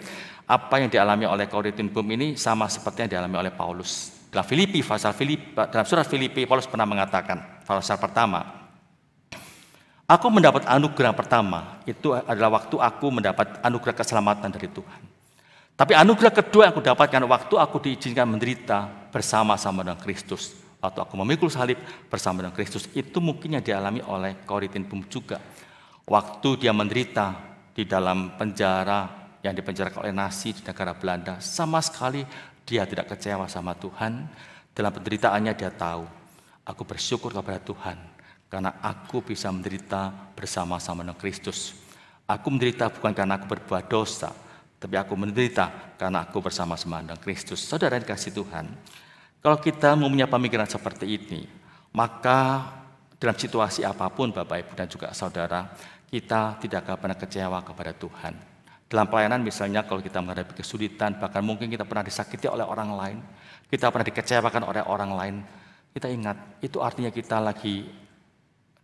apa yang dialami oleh Corrie ten Boom ini sama seperti yang dialami oleh Paulus. Dalam surat Filipi, Paulus pernah mengatakan, pasal pertama, aku mendapat anugerah pertama, itu adalah waktu aku mendapat anugerah keselamatan dari Tuhan. Tapi anugerah kedua yang aku dapatkan waktu aku diizinkan menderita bersama-sama dengan Kristus. Atau aku memikul salib bersama dengan Kristus. Itu mungkin yang dialami oleh Corrie ten Boom juga. Waktu dia menderita di dalam penjara yang dipenjarakan oleh Nazi di negara Belanda, sama sekali dia tidak kecewa sama Tuhan. Dalam penderitaannya dia tahu, aku bersyukur kepada Tuhan karena aku bisa menderita bersama-sama dengan Kristus. Aku menderita bukan karena aku berbuat dosa, tapi aku menderita karena aku bersama-sama dengan Kristus. Saudara yang dikasihi Tuhan, Kalau kita mempunyai pemikiran seperti ini, maka dalam situasi apapun Bapak Ibu dan juga saudara, kita tidak akan pernah kecewa kepada Tuhan. Dalam pelayanan misalnya kalau kita menghadapi kesulitan, bahkan mungkin kita pernah disakiti oleh orang lain, kita pernah dikecewakan oleh orang lain, kita ingat, itu artinya kita lagi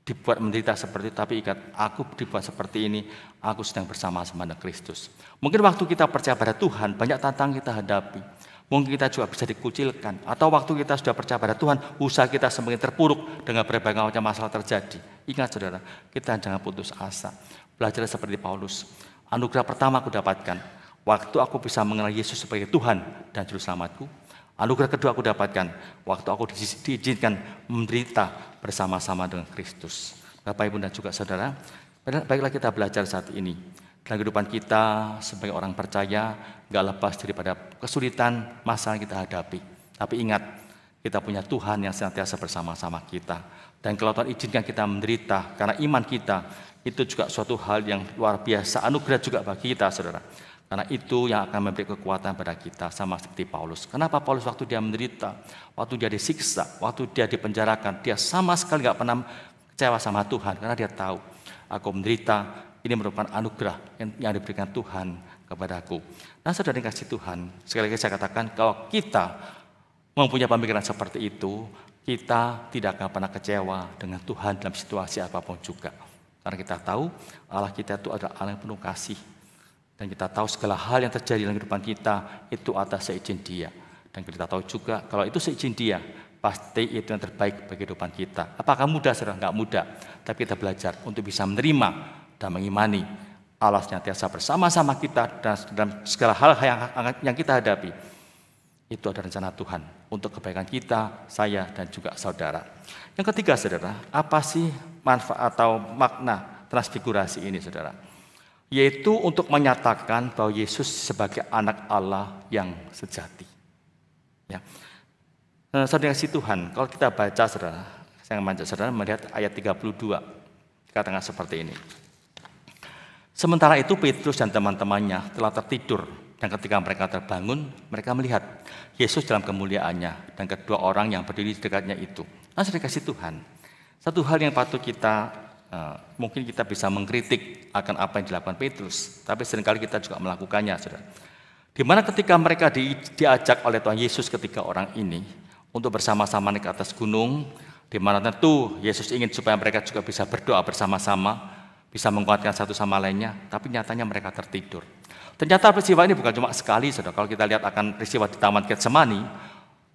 dibuat menderita seperti itu, tapi ingat, aku dibuat seperti ini, aku sedang bersama-sama dengan Kristus. Mungkin waktu kita percaya pada Tuhan, banyak tantangan kita hadapi. Mungkin kita juga bisa dikucilkan, atau waktu kita sudah percaya pada Tuhan, usaha kita semakin terpuruk dengan berbagai macam masalah terjadi. Ingat saudara, kita jangan putus asa. Belajar seperti Paulus. Anugerah pertama aku dapatkan, waktu aku bisa mengenal Yesus sebagai Tuhan dan Juru Selamatku. Anugerah kedua aku dapatkan, waktu aku diizinkan menderita bersama-sama dengan Kristus. Bapak, Ibu, dan juga saudara, baiklah kita belajar saat ini. Dalam kehidupan kita sebagai orang percaya, gak lepas daripada kesulitan masalah yang kita hadapi. Tapi ingat, kita punya Tuhan yang senantiasa bersama-sama kita. Dan kalau Tuhan izinkan kita menderita, karena iman kita, itu juga suatu hal yang luar biasa, anugerah juga bagi kita, saudara. Karena itu yang akan memberi kekuatan pada kita, sama seperti Paulus. Kenapa Paulus waktu dia menderita, waktu dia disiksa, waktu dia dipenjarakan, dia sama sekali gak pernah kecewa sama Tuhan, karena dia tahu, aku menderita, ini merupakan anugerah yang diberikan Tuhan kepadaku. Nah, saudara yang kasih Tuhan, sekali lagi saya katakan, kalau kita mempunyai pemikiran seperti itu, kita tidak akan pernah kecewa dengan Tuhan dalam situasi apapun juga. Karena kita tahu Allah kita itu adalah Allah yang penuh kasih. Dan kita tahu segala hal yang terjadi dalam kehidupan kita itu atas seizin Dia. Dan kita tahu juga kalau itu seizin Dia, pasti itu yang terbaik bagi kehidupan kita. Apakah mudah, saudara? Enggak mudah. Tapi kita belajar untuk bisa menerima dan mengimani Allah senantiasa bersama-sama kita dalam segala hal yang kita hadapi. Itu adalah rencana Tuhan untuk kebaikan kita, saya, dan juga saudara. Yang ketiga, saudara, apa sih manfaat atau makna transfigurasi ini, saudara? Yaitu untuk menyatakan bahwa Yesus sebagai anak Allah yang sejati. Ya. Saudara kasih Tuhan, kalau kita baca, saudara, saya mengajak saudara melihat ayat 32, dikatakan seperti ini. Sementara itu Petrus dan teman-temannya telah tertidur, dan ketika mereka terbangun, mereka melihat Yesus dalam kemuliaannya dan kedua orang yang berdiri di dekatnya itu. Nah, saudara kasih Tuhan, satu hal yang patut kita mungkin kita bisa mengkritik akan apa yang dilakukan Petrus, tapi seringkali kita juga melakukannya, saudara. Di mana ketika mereka diajak oleh Tuhan Yesus ketika orang ini untuk bersama-sama naik ke atas gunung, di mana tentu Yesus ingin supaya mereka juga bisa berdoa bersama-sama, bisa menguatkan satu sama lainnya, tapi nyatanya mereka tertidur. Ternyata peristiwa ini bukan cuma sekali, saudara. Kalau kita lihat akan peristiwa di Taman Getsemani,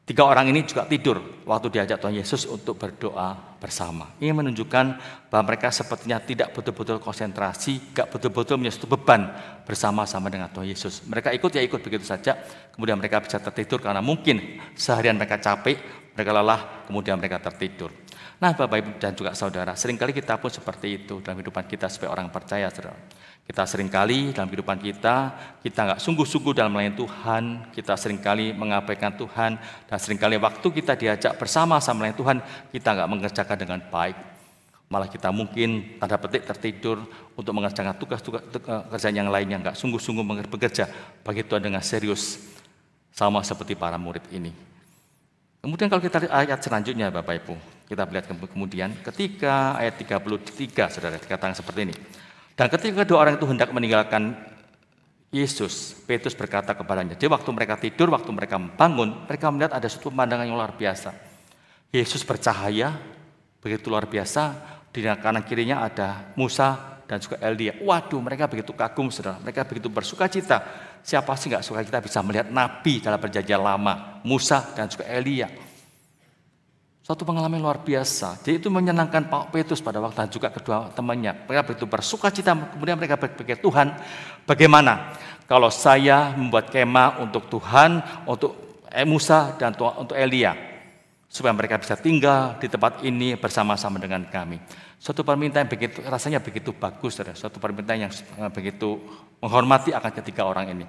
3 orang ini juga tidur waktu diajak Tuhan Yesus untuk berdoa bersama. Ini menunjukkan bahwa mereka sepertinya tidak betul-betul konsentrasi, tidak betul-betul punya satu beban bersama-sama dengan Tuhan Yesus. Mereka ikut ya ikut begitu saja, kemudian mereka bisa tertidur karena mungkin seharian mereka capek, mereka lelah, kemudian mereka tertidur. Nah, Bapak, Ibu, dan juga saudara, seringkali kita pun seperti itu dalam kehidupan kita sebagai orang percaya, saudara. Kita seringkali dalam kehidupan kita nggak sungguh-sungguh dalam melayani Tuhan, kita seringkali mengabaikan Tuhan, dan seringkali waktu kita diajak bersama-sama melayani Tuhan, kita nggak mengerjakan dengan baik. Malah kita mungkin tanda petik tertidur untuk mengerjakan tugas-tugas kerjaan yang lainnya, nggak sungguh-sungguh bekerja bagi Tuhan dengan serius, sama seperti para murid ini. Kemudian kalau kita lihat ayat selanjutnya, Bapak Ibu, kita lihat kemudian ketika ayat 33, saudara, dikatakan seperti ini. Dan ketika kedua orang itu hendak meninggalkan Yesus, Petrus berkata kepadanya. Jadi waktu mereka tidur, waktu mereka bangun, mereka melihat ada suatu pemandangan yang luar biasa. Yesus bercahaya, begitu luar biasa, di kanan kirinya ada Musa dan juga Elia. Waduh, mereka begitu kagum, saudara. Mereka begitu bersuka cita. Siapa sih nggak suka kita bisa melihat Nabi dalam perjanjian lama, Musa dan juga Elia. Suatu pengalaman luar biasa. Jadi itu menyenangkan Pak Petrus pada waktu dan juga kedua temannya. Mereka begitu bersuka cita, kemudian mereka berpikir, Tuhan, bagaimana kalau saya membuat kemah untuk Tuhan, untuk Musa dan untuk Elia, supaya mereka bisa tinggal di tempat ini bersama-sama dengan kami. Suatu permintaan yang begitu, rasanya begitu bagus, saudara. Suatu permintaan yang begitu menghormati akan ketiga orang ini.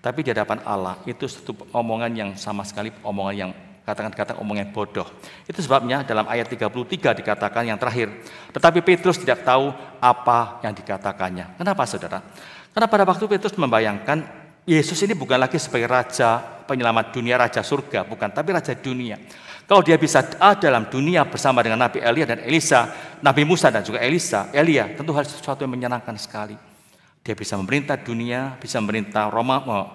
Tapi di hadapan Allah itu satu omongan yang sama sekali omongan yang katakan omongan bodoh. Itu sebabnya dalam ayat 33 dikatakan yang terakhir, tetapi Petrus tidak tahu apa yang dikatakannya. Kenapa, saudara? Karena pada waktu Petrus membayangkan Yesus ini bukan lagi sebagai raja penyelamat dunia, raja surga, bukan, tapi raja dunia. Kalau dia bisa ada dalam dunia bersama dengan Nabi Elia dan Elisa, Nabi Musa dan juga Elia, tentu hal sesuatu yang menyenangkan sekali. Dia bisa memerintah dunia, bisa memerintah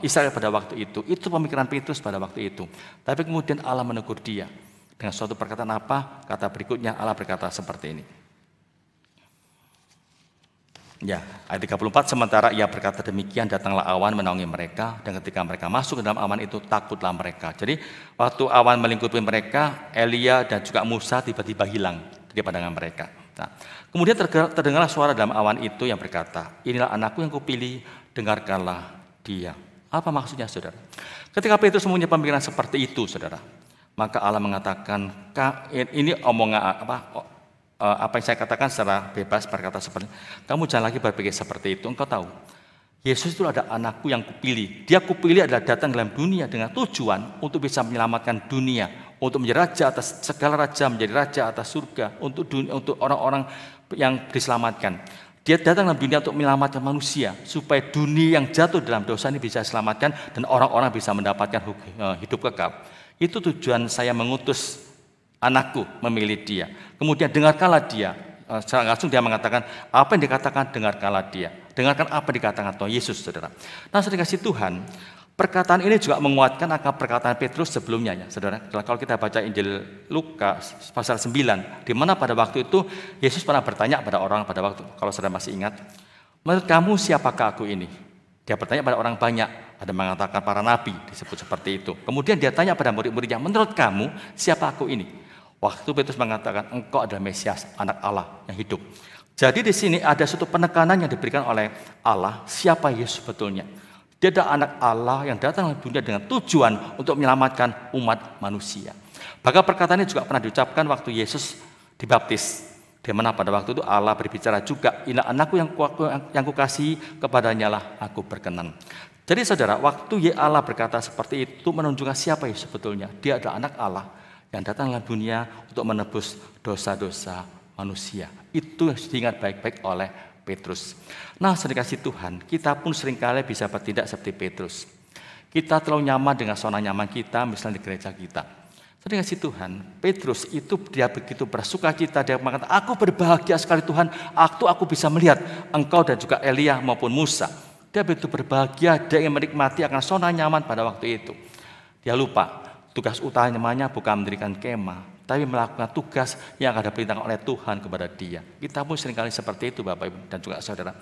Israel pada waktu itu. Itu pemikiran Petrus pada waktu itu. Tapi kemudian Allah menegur dia. Dengan suatu perkataan apa? Kata berikutnya Allah berkata seperti ini. Ya, ayat 34, sementara ia berkata demikian, datanglah awan menaungi mereka, dan ketika mereka masuk ke dalam awan itu, takutlah mereka. Jadi, waktu awan melingkupi mereka, Elia dan juga Musa tiba-tiba hilang di pandangan mereka. Nah, kemudian terdengarlah suara dalam awan itu yang berkata, inilah anakku yang kupilih, dengarkanlah dia. Apa maksudnya, saudara? Ketika Petrus mempunyai pemikiran seperti itu, saudara, maka Allah mengatakan, ini omongan apa yang saya katakan secara bebas berkata seperti, kamu jangan lagi berpikir seperti itu. Engkau tahu, Yesus itu ada anakku yang kupilih. Dia kupilih adalah datang dalam dunia dengan tujuan untuk bisa menyelamatkan dunia, untuk menjadi raja atas segala raja, menjadi raja atas surga, untuk orang-orang yang diselamatkan. Dia datang dalam dunia untuk menyelamatkan manusia, supaya dunia yang jatuh dalam dosa ini bisa diselamatkan dan orang-orang bisa mendapatkan hidup kekal. Itu tujuan saya mengutus anakku, memilih dia. Kemudian dengarkanlah dia. Secara langsung dia mengatakan, apa yang dikatakan dengarkanlah dia. Dengarkan apa yang dikatakan Tuhan Yesus, saudara. Nah, saudara kasih Tuhan, perkataan ini juga menguatkan akan perkataan Petrus sebelumnya, ya, saudara. Kalau kita baca Injil Lukas pasal 9, di mana pada waktu itu Yesus pernah bertanya pada orang pada waktu, kalau saudara masih ingat, menurut kamu siapakah aku ini? Dia bertanya pada orang banyak, ada mengatakan para nabi, disebut seperti itu. Kemudian dia tanya pada murid-muridnya, menurut kamu siapa aku ini? Waktu Petrus mengatakan, engkau adalah Mesias, anak Allah yang hidup. Jadi di sini ada suatu penekanan yang diberikan oleh Allah, siapa Yesus sebetulnya. Dia adalah anak Allah yang datang ke dunia dengan tujuan untuk menyelamatkan umat manusia. Bahkan perkataan ini juga pernah diucapkan waktu Yesus dibaptis. Di mana pada waktu itu Allah berbicara juga, inilah anakku yang kukasihi, kepadanya lah aku berkenan. Jadi saudara, waktu Allah berkata seperti itu menunjukkan siapa Yesus sebetulnya. Dia adalah anak Allah yang datang dalam dunia untuk menebus dosa-dosa manusia. Itu yang diingat baik-baik oleh Petrus. Nah, saudara kasih Tuhan, kita pun seringkali bisa bertindak seperti Petrus. Kita terlalu nyaman dengan zona nyaman kita, misalnya di gereja kita. Saudara kasih Tuhan, Petrus itu dia begitu bersuka cita, dia mengatakan, aku berbahagia sekali Tuhan, aku bisa melihat engkau dan juga Elia maupun Musa. Dia begitu berbahagia, dia ingin menikmati akan zona nyaman pada waktu itu. Dia lupa, tugas utamanya bukan mendirikan kemah, tapi melakukan tugas yang akan diperintahkan oleh Tuhan kepada dia. Kita pun seringkali seperti itu, Bapak Ibu dan juga saudara.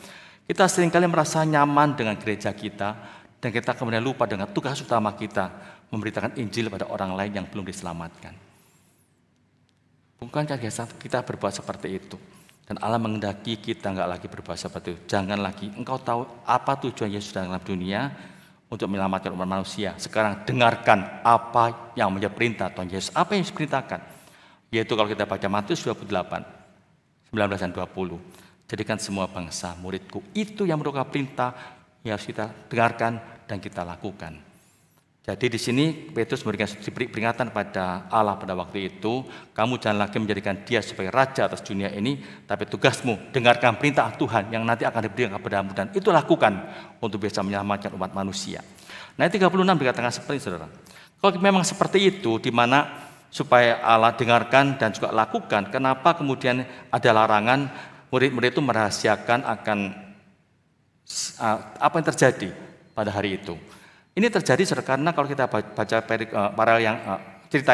Kita seringkali merasa nyaman dengan gereja kita, dan kita kemudian lupa dengan tugas utama kita, memberitakan Injil pada orang lain yang belum diselamatkan. Bukankah kita berbuat seperti itu? Dan Allah menghendaki kita enggak lagi berbuat seperti itu. Jangan lagi, engkau tahu apa tujuan Yesus dalam dunia, untuk menyelamatkan umat manusia. Sekarang dengarkan apa yang menjadi perintah Tuhan Yesus. Apa yang diperintahkan? Yaitu kalau kita baca Matius 28, 19 dan 20. Jadikan semua bangsa muridku. Itu yang merupakan perintah yang harus kita dengarkan dan kita lakukan. Jadi di sini Petrus memberikan peringatan pada Allah pada waktu itu, kamu jangan lagi menjadikan dia sebagai raja atas dunia ini, tapi tugasmu dengarkan perintah Tuhan yang nanti akan diberikan kepadamu dan itu lakukan untuk bisa menyelamatkan umat manusia. Nah, 36 dikatakan seperti saudara. Kalau memang seperti itu, di mana supaya Allah dengarkan dan juga lakukan, kenapa kemudian ada larangan murid-murid itu merahasiakan akan apa yang terjadi pada hari itu? Ini terjadi karena kalau kita baca cerita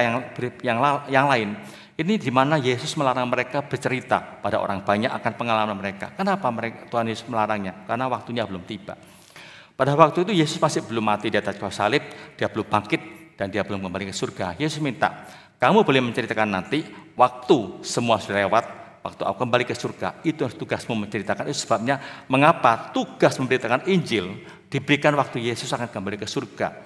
yang lain, ini di mana Yesus melarang mereka bercerita pada orang banyak akan pengalaman mereka. Kenapa Tuhan Yesus melarangnya? Karena waktunya belum tiba. Pada waktu itu Yesus masih belum mati di atas kayu salib, dia belum bangkit dan dia belum kembali ke surga. Yesus minta, kamu boleh menceritakan nanti waktu semua sudah lewat, waktu aku kembali ke surga, itu tugasmu menceritakan. Itu sebabnya mengapa tugas memberitakan Injil diberikan waktu Yesus akan kembali ke surga.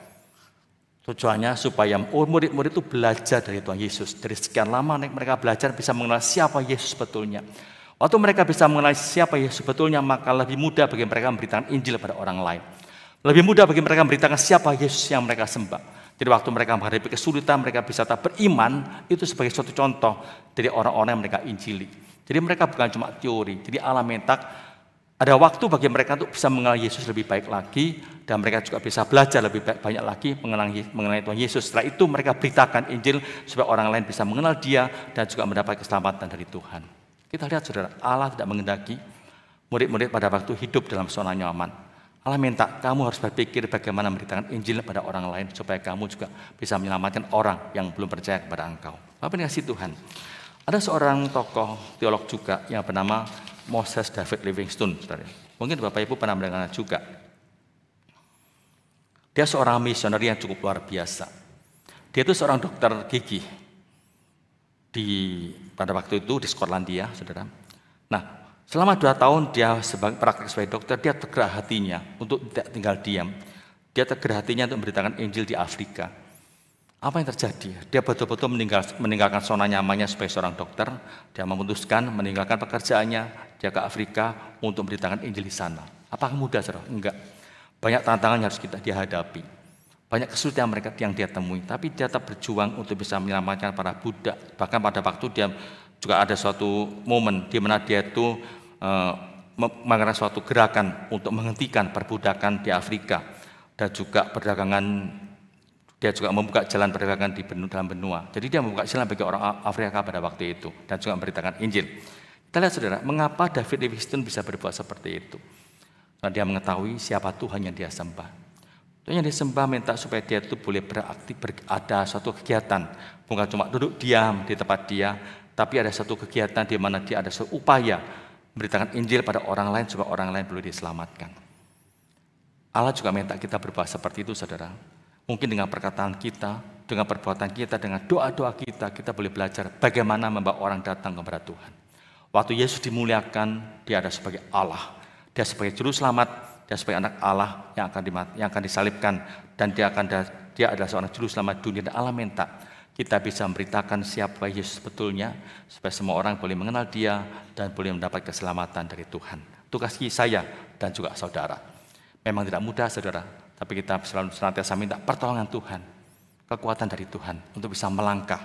Tujuannya supaya murid-murid itu belajar dari Tuhan Yesus. Dari sekian lama mereka belajar bisa mengenal siapa Yesus sebetulnya. Waktu mereka bisa mengenal siapa Yesus sebetulnya, maka lebih mudah bagi mereka memberitakan Injil pada orang lain. Lebih mudah bagi mereka memberitakan siapa Yesus yang mereka sembah. Jadi waktu mereka menghadapi kesulitan, mereka bisa tetap beriman, itu sebagai suatu contoh dari orang-orang yang mereka injili. Jadi mereka bukan cuma teori. Jadi Allah minta ada waktu bagi mereka untuk bisa mengenal Yesus lebih baik lagi dan mereka juga bisa belajar lebih banyak lagi mengenai Tuhan Yesus. Setelah itu mereka beritakan Injil supaya orang lain bisa mengenal Dia dan juga mendapat keselamatan dari Tuhan. Kita lihat saudara, Allah tidak menghendaki murid-murid pada waktu hidup dalam zona nyaman. Allah minta kamu harus berpikir bagaimana memberitakan Injil pada orang lain supaya kamu juga bisa menyelamatkan orang yang belum percaya kepada engkau. Bapak dikasihi Tuhan, ada seorang tokoh teolog juga yang bernama Moses David Livingstone, saudara. Mungkin Bapak Ibu pernah mendengar juga. Dia seorang misioneri yang cukup luar biasa. Dia itu seorang dokter gigi pada waktu itu di Skotlandia, saudara. Nah, selama 2 tahun dia praktek sebagai dokter, dia tergerak hatinya untuk tidak tinggal diam. Dia tergerak hatinya untuk memberitakan Injil di Afrika. Apa yang terjadi? Dia betul-betul meninggalkan zona nyamannya sebagai seorang dokter. Dia memutuskan meninggalkan pekerjaannya, dia ke Afrika untuk memberitakan Injil di sana. Apakah mudah, saudara? Enggak. Banyak tantangan yang harus dia hadapi. Banyak kesulitan mereka yang dia temui. Tapi dia tetap berjuang untuk bisa menyelamatkan para budak. Bahkan pada waktu dia juga ada suatu momen di mana dia itu mengadakan suatu gerakan untuk menghentikan perbudakan di Afrika. Dan juga perdagangan. Dia juga membuka jalan perdagangan di dalam benua. Jadi dia membuka jalan bagi orang Afrika pada waktu itu. Dan juga memberitakan Injil. Kita lihat saudara, mengapa David Livingstone bisa berbuat seperti itu. Karena dia mengetahui siapa Tuhan yang dia sembah. Tuhan yang dia sembah minta supaya dia itu boleh beraktif, ada suatu kegiatan. Bukan cuma duduk diam di tempat dia, tapi ada satu kegiatan di mana dia ada suatu upaya memberitakan Injil pada orang lain supaya orang lain boleh diselamatkan. Allah juga minta kita berbuat seperti itu saudara. Mungkin dengan perkataan kita, dengan perbuatan kita, dengan doa-doa kita, kita boleh belajar bagaimana membawa orang datang kepada Tuhan. Waktu Yesus dimuliakan, dia ada sebagai Allah. Dia sebagai juru selamat, dia sebagai anak Allah yang akan disalibkan. Dan dia adalah seorang juru selamat dunia. Dan Allah minta kita bisa memberitakan siapa Yesus sebetulnya, supaya semua orang boleh mengenal dia dan boleh mendapat keselamatan dari Tuhan. Tugas saya dan juga saudara. Memang tidak mudah saudara, tapi kita senantiasa minta pertolongan Tuhan, kekuatan dari Tuhan untuk bisa melangkah,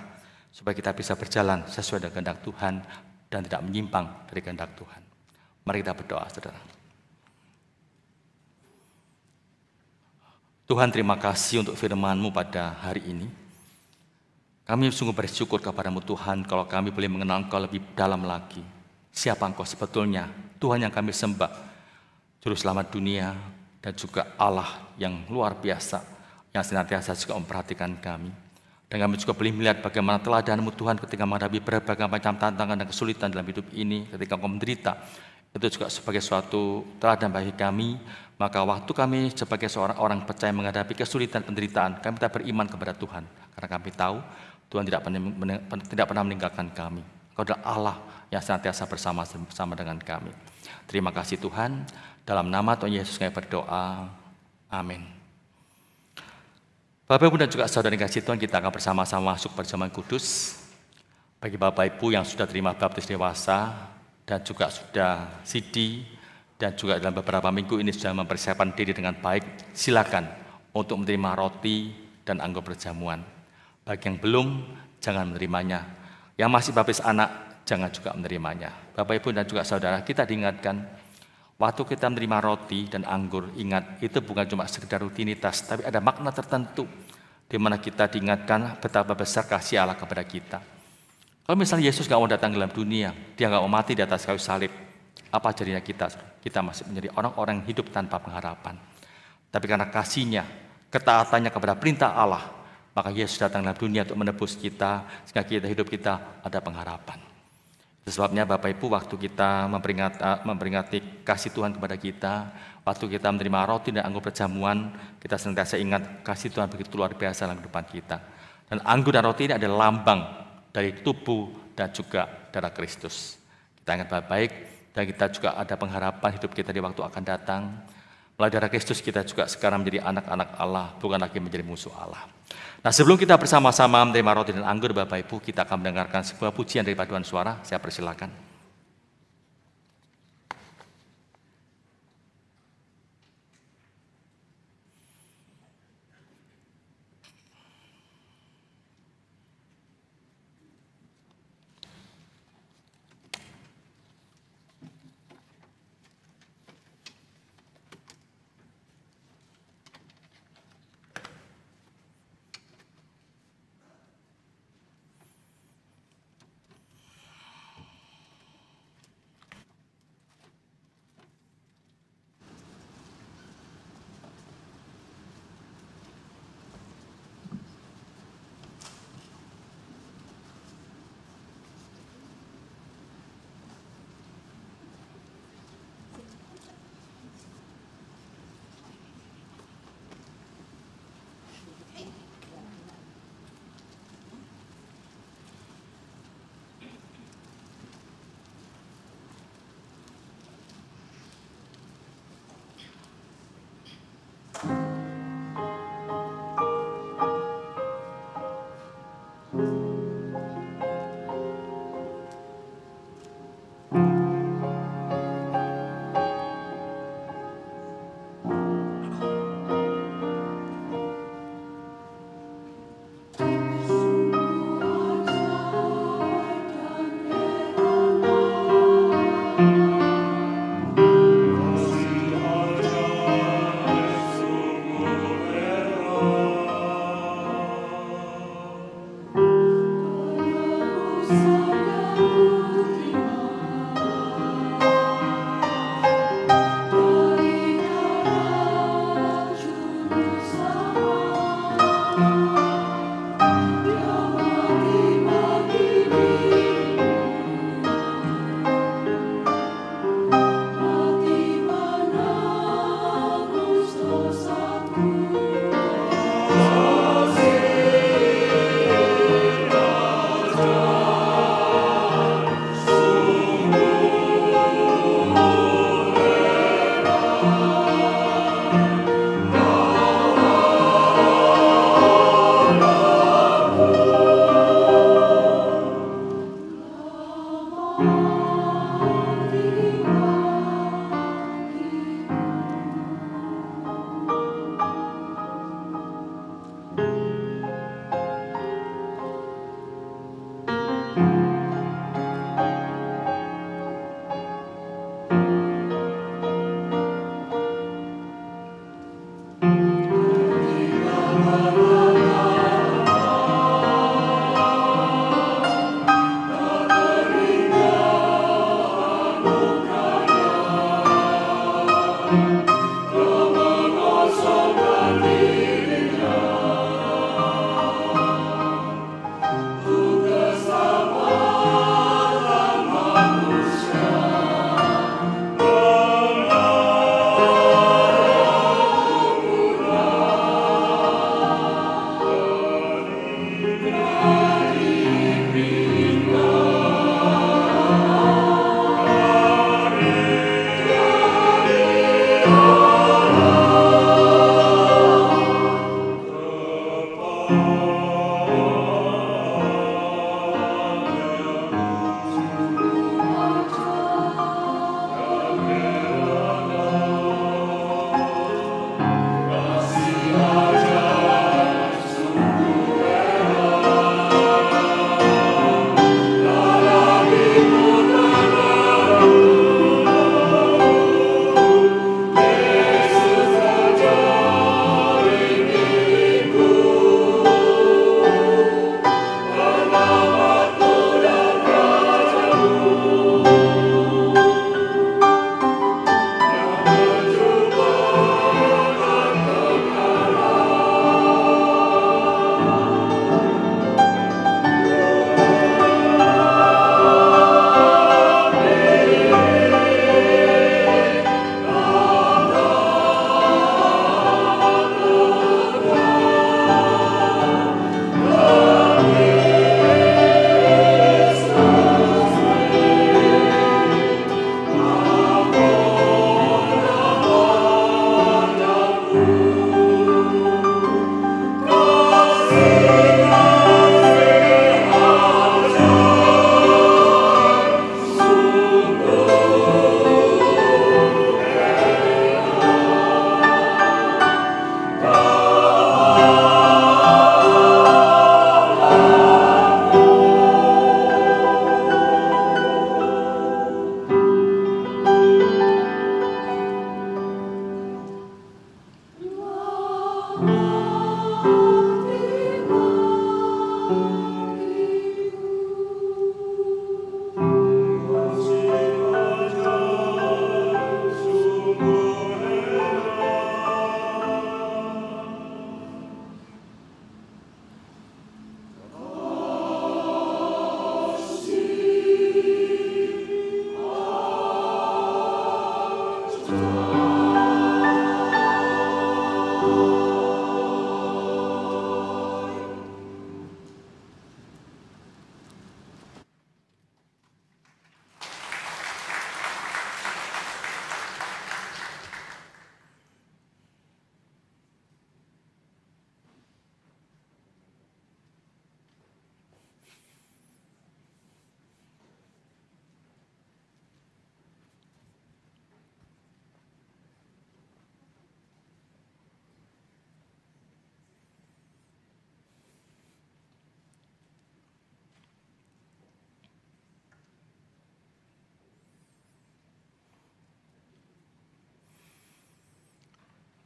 supaya kita bisa berjalan sesuai dengan kehendak Tuhan dan tidak menyimpang dari kehendak Tuhan. Mari kita berdoa, saudara. Tuhan, terima kasih untuk firman-Mu pada hari ini. Kami sungguh bersyukur kepadamu Tuhan, kalau kami boleh mengenal Engkau lebih dalam lagi. Siapa Engkau sebetulnya, Tuhan yang kami sembah, Juru Selamat dunia, dan juga Allah yang luar biasa, yang senantiasa juga memperhatikan kami. Dan kami juga boleh melihat bagaimana teladan-Mu Tuhan ketika menghadapi berbagai macam tantangan dan kesulitan dalam hidup ini, ketika Engkau menderita. Itu juga sebagai suatu teladan bagi kami. Maka waktu kami sebagai seorang orang percaya menghadapi kesulitan penderitaan, kami tetap beriman kepada Tuhan. Karena kami tahu Tuhan tidak pernah meninggalkan kami. Engkau adalah Allah yang senantiasa bersama dengan kami. Terima kasih Tuhan. Dalam nama Tuhan Yesus kami berdoa. Amin. Bapak Ibu dan juga saudara yang kasih Tuhan, kita akan bersama-sama masuk perjamuan kudus. Bagi Bapak Ibu yang sudah terima baptis dewasa dan juga sudah sidi dan juga dalam beberapa minggu ini sudah mempersiapkan diri dengan baik, silakan untuk menerima roti dan anggur perjamuan. Bagi yang belum, jangan menerimanya. Yang masih baptis anak, jangan juga menerimanya. Bapak Ibu dan juga saudara, kita diingatkan, waktu kita menerima roti dan anggur, ingat itu bukan cuma sekedar rutinitas, tapi ada makna tertentu di mana kita diingatkan betapa besar kasih Allah kepada kita. Kalau misalnya Yesus nggak mau datang dalam dunia, dia nggak mau mati di atas kayu salib, apa jadinya kita? Kita masih menjadi orang-orang yang hidup tanpa pengharapan. Tapi karena kasihnya, ketaatannya kepada perintah Allah, maka Yesus datang dalam dunia untuk menebus kita, sehingga hidup kita ada pengharapan. Sebabnya Bapak Ibu, waktu kita memperingati kasih Tuhan kepada kita, waktu kita menerima roti dan anggur perjamuan, kita senantiasa ingat kasih Tuhan begitu luar biasa dalam kehidupan kita. Dan anggur dan roti ini adalah lambang dari tubuh dan juga darah Kristus. Kita ingat baik-baik, dan kita juga ada pengharapan hidup kita di waktu akan datang. Melalui darah Kristus kita juga sekarang menjadi anak-anak Allah, bukan lagi menjadi musuh Allah. Nah, sebelum kita bersama-sama menerima roti dan anggur, Bapak Ibu, kita akan mendengarkan sebuah pujian dari paduan suara. Saya persilakan.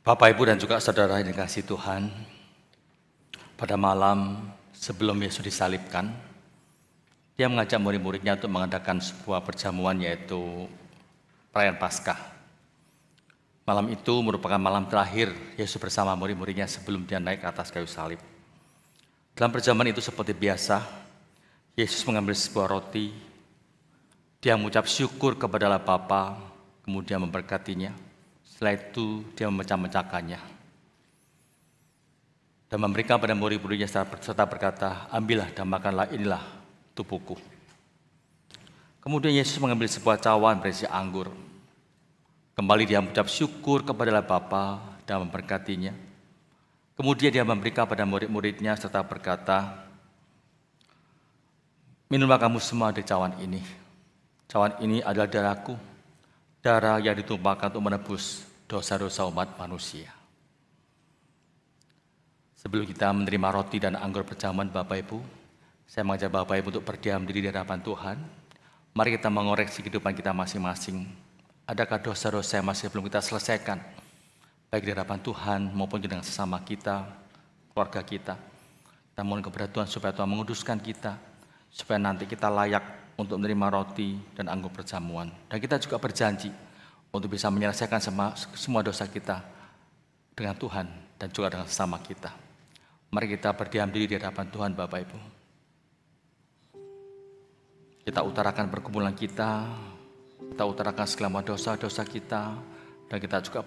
Bapak, Ibu, dan juga saudara yang dikasihi Tuhan, pada malam sebelum Yesus disalibkan, Dia mengajak murid-muridnya untuk mengadakan sebuah perjamuan, yaitu perayaan Paskah. Malam itu merupakan malam terakhir Yesus bersama murid-muridnya sebelum dia naik ke atas kayu salib. Dalam perjamuan itu seperti biasa, Yesus mengambil sebuah roti, dia mengucap syukur kepada Allah Bapa, kemudian memberkatinya. Setelah itu dia memecah-mecahkannya dan memberikan pada murid-muridnya serta berkata, ambillah dan makanlah, inilah tubuhku. Kemudian Yesus mengambil sebuah cawan berisi anggur. Kembali dia mengucap syukur kepada Allah Bapa dan memberkatinya. Kemudian dia memberikan pada murid-muridnya serta berkata, minumlah kamu semua dari cawan ini. Cawan ini adalah darahku, darah yang ditumpahkan untuk menebus dosa-dosa umat manusia. Sebelum kita menerima roti dan anggur perjamuan, Bapak Ibu, saya mengajak Bapak Ibu untuk berdiam diri di hadapan Tuhan. Mari kita mengoreksi kehidupan kita masing-masing. Adakah dosa-dosa yang masih belum kita selesaikan, baik di hadapan Tuhan maupun dengan sesama kita, keluarga kita. Kita mohon kepada Tuhan supaya Tuhan menguduskan kita, supaya nanti kita layak untuk menerima roti dan anggur perjamuan. Dan kita juga berjanji untuk bisa menyelesaikan semua dosa kita dengan Tuhan dan juga dengan sesama kita. Mari kita berdiam diri di hadapan Tuhan, Bapak Ibu. Kita utarakan pergumulan kita utarakan segala dosa-dosa kita, dan kita juga